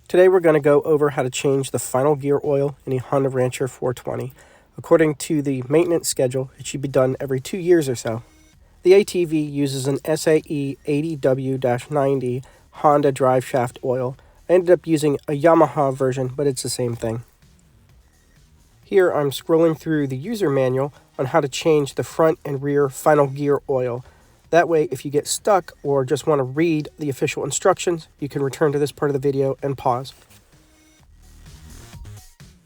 Today we're going to go over how to change the final gear oil in a Honda Rancher 420. According to the maintenance schedule, it should be done every 2 years or so. The ATV uses an SAE 80W-90 Honda drive shaft oil. I ended up using a Yamaha version, but it's the same thing. Here I'm scrolling through the user manual on how to change the front and rear final gear oil. That way, if you get stuck or just want to read the official instructions, you can return to this part of the video and pause.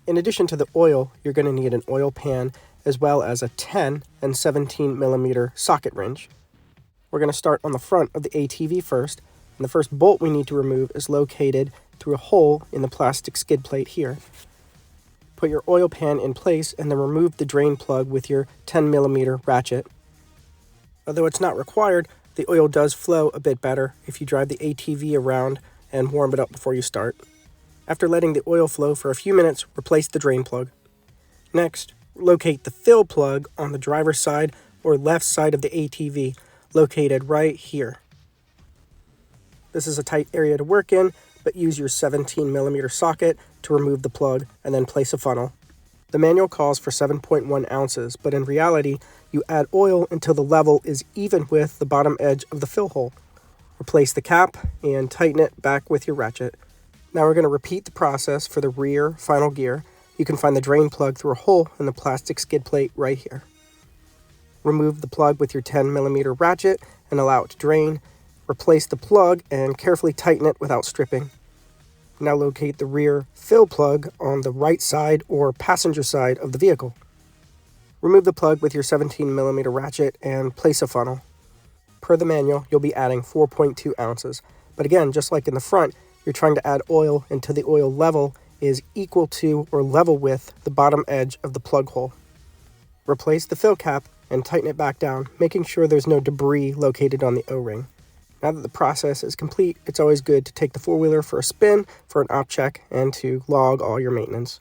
In addition to the oil, you're going to need an oil pan as well as a 10 and 17 millimeter socket wrench. We're going to start on the front of the ATV first, and the first bolt we need to remove is located through a hole in the plastic skid plate here. Put your oil pan in place and then remove the drain plug with your 10 millimeter ratchet. Although it's not required, the oil does flow a bit better if you drive the ATV around and warm it up before you start. After letting the oil flow for a few minutes, replace the drain plug. Next, locate the fill plug on the driver's side or left side of the ATV, located right here. This is a tight area to work in, but use your 17 millimeter socket to remove the plug and then place a funnel. The manual calls for 7.1 ounces, but in reality, you add oil until the level is even with the bottom edge of the fill hole. Replace the cap and tighten it back with your ratchet. Now we're going to repeat the process for the rear final gear. You can find the drain plug through a hole in the plastic skid plate right here. Remove the plug with your 10 millimeter ratchet and allow it to drain. Replace the plug and carefully tighten it without stripping. Now locate the rear fill plug on the right side or passenger side of the vehicle. Remove the plug with your 17 millimeter ratchet and place a funnel. Per the manual, you'll be adding 4.2 ounces. But again, just like in the front, you're trying to add oil until the oil level is equal to or level with the bottom edge of the plug hole. Replace the fill cap and tighten it back down, making sure there's no debris located on the O-ring. Now that the process is complete, it's always good to take the four-wheeler for a spin for an op check and to log all your maintenance.